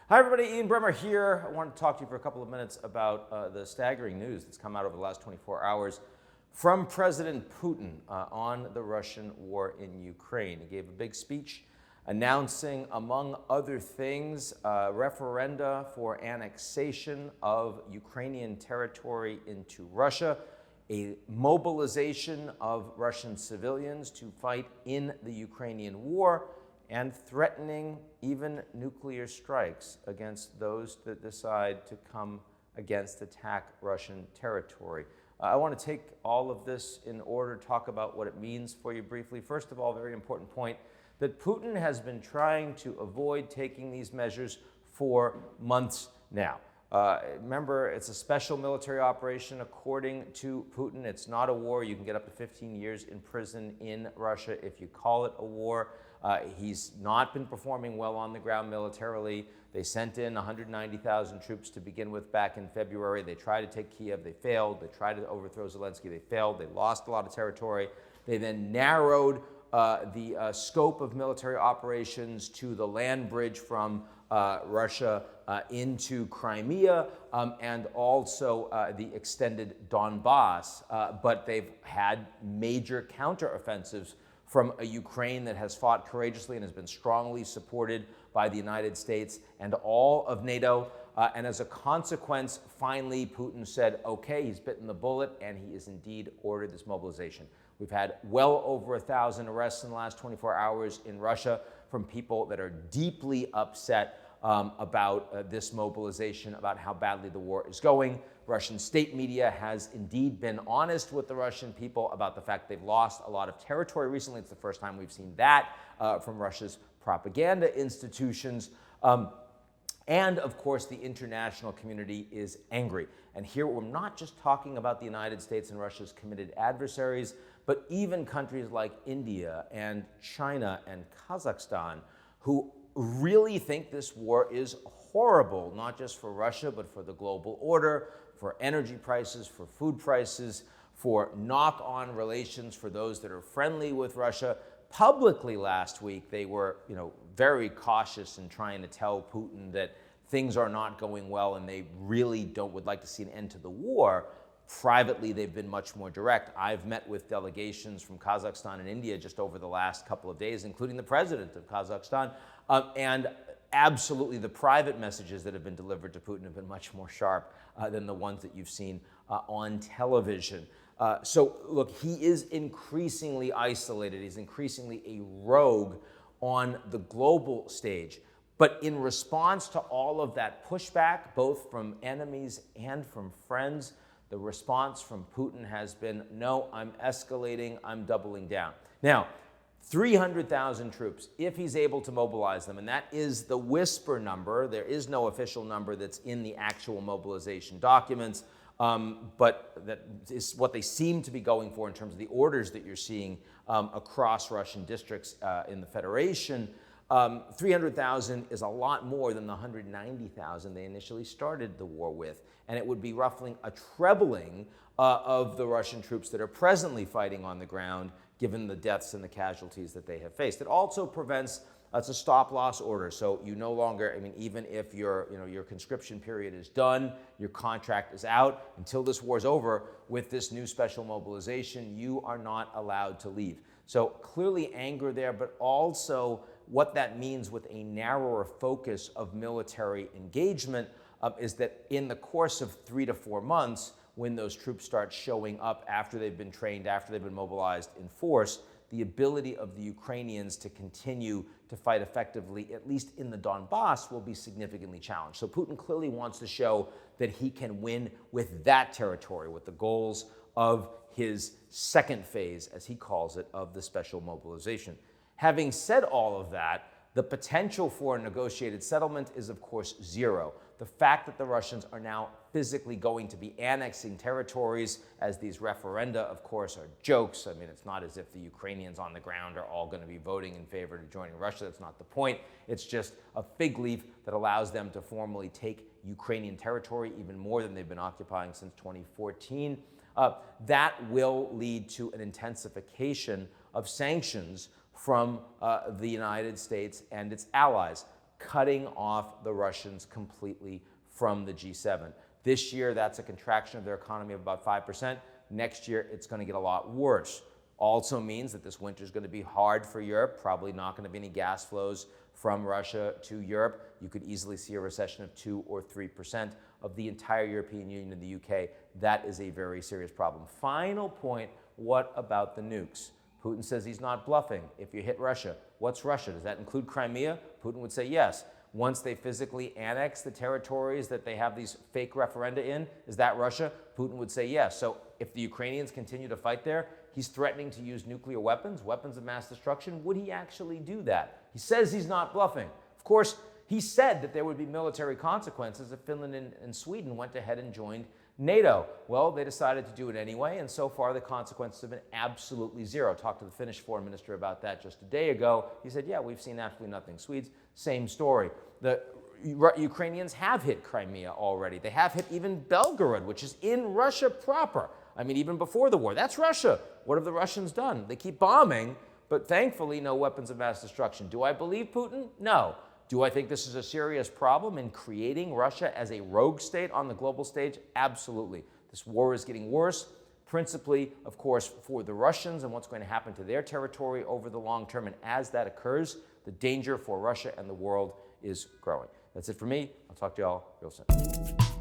Hi everybody, Ian Bremmer here. I wanted to talk to you for a couple of minutes about the staggering news that's come out over the last 24 hours from President Putin on the Russian war in Ukraine. He gave a big speech announcing, among other things, referenda for annexation of Ukrainian territory into Russia, a mobilization of Russian civilians to fight in the Ukrainian war, and threatening even nuclear strikes against those that decide to come attack Russian territory. I want to take all of this in order, talk about what it means for you briefly. First of all, very important point, that Putin has been trying to avoid taking these measures for months now. Remember, it's a special military operation according to Putin. It's not a war. You can get up to 15 years in prison in Russia if you call it a war. He's not been performing well on the ground militarily. They sent in 190,000 troops to begin with back in February. They tried to take Kyiv. They failed. They tried to overthrow Zelensky. They failed. They lost a lot of territory. They then narrowed the scope of military operations to the land bridge from Russia into Crimea and also the extended Donbas. But they've had major counteroffensives from a Ukraine that has fought courageously and has been strongly supported by the United States and all of NATO. And as a consequence, finally, Putin said, okay, he's bitten the bullet, and he has indeed ordered this mobilization. We've had well over 1,000 arrests in the last 24 hours in Russia from people that are deeply upset about this mobilization, about how badly the war is going. Russian state media has indeed been honest with the Russian people about the fact they've lost a lot of territory recently. It's the first time we've seen that from Russia's propaganda institutions. And of course, the international community is angry. And here we're not just talking about the United States and Russia's committed adversaries, but even countries like India and China and Kazakhstan, who really think this war is horrible, not just for Russia, but for the global order, for energy prices, for food prices, for knock-on relations for those that are friendly with Russia. Publicly last week, they were, very cautious in trying to tell Putin that things are not going well and they really would like to see an end to the war. Privately, they've been much more direct. I've met with delegations from Kazakhstan and India just over the last couple of days, including the president of Kazakhstan, and absolutely the private messages that have been delivered to Putin have been much more sharp than the ones that you've seen on television. So look, he is increasingly isolated. He's increasingly a rogue on the global stage. But in response to all of that pushback, both from enemies and from friends, the response from Putin has been, no, I'm escalating, I'm doubling down. Now, 300,000 troops, if he's able to mobilize them, and that is the whisper number. There is no official number that's in the actual mobilization documents, but that is what they seem to be going for in terms of the orders that you're seeing across Russian districts in the Federation. 300,000 is a lot more than the 190,000 they initially started the war with, and it would be roughly a trebling of the Russian troops that are presently fighting on the ground, given the deaths and the casualties that they have faced. It also prevents, it's a stop-loss order, so you no longer, even if your conscription period is done, your contract is out, until this war is over, with this new special mobilization, you are not allowed to leave. So clearly anger there, but also what that means with a narrower focus of military engagement is that in the course of 3 to 4 months, when those troops start showing up after they've been trained, after they've been mobilized in force, the ability of the Ukrainians to continue to fight effectively, at least in the Donbas, will be significantly challenged. So Putin clearly wants to show that he can win with that territory, with the goals of his second phase, as he calls it, of the special mobilization. Having said all of that, the potential for a negotiated settlement is, of course, zero. The fact that the Russians are now physically going to be annexing territories, as these referenda, of course, are jokes. It's not as if the Ukrainians on the ground are all going to be voting in favor of joining Russia. That's not the point. It's just a fig leaf that allows them to formally take Ukrainian territory, even more than they've been occupying since 2014. That will lead to an intensification of sanctions from the United States and its allies. cutting off the Russians completely from the G7. This year, that's a contraction of their economy of about 5%. Next year, it's going to get a lot worse. Also means that this winter is going to be hard for Europe, probably not going to be any gas flows from Russia to Europe. You could easily see a recession of 2 or 3% of the entire European Union and the UK. That is a very serious problem. Final point, what about the nukes? Putin says he's not bluffing. If you hit Russia, what's Russia? Does that include Crimea? Putin would say yes. Once they physically annex the territories that they have these fake referenda in, is that Russia? Putin would say yes. So if the Ukrainians continue to fight there, he's threatening to use nuclear weapons, weapons of mass destruction. Would he actually do that? He says he's not bluffing. Of course, he said that there would be military consequences if Finland and Sweden went ahead and joined NATO. Well, they decided to do it anyway, and so far the consequences have been absolutely zero. Talked to the Finnish foreign minister about that just a day ago. He said, yeah, we've seen absolutely nothing. Swedes, same story. The Ukrainians have hit Crimea already. They have hit even Belgorod, which is in Russia proper. I mean, even before the war. That's Russia. What have the Russians done? They keep bombing, but thankfully no weapons of mass destruction. Do I believe Putin? No. Do I think this is a serious problem in creating Russia as a rogue state on the global stage? Absolutely. This war is getting worse, principally, of course, for the Russians and what's going to happen to their territory over the long term. And as that occurs, the danger for Russia and the world is growing. That's it for me. I'll talk to you all real soon.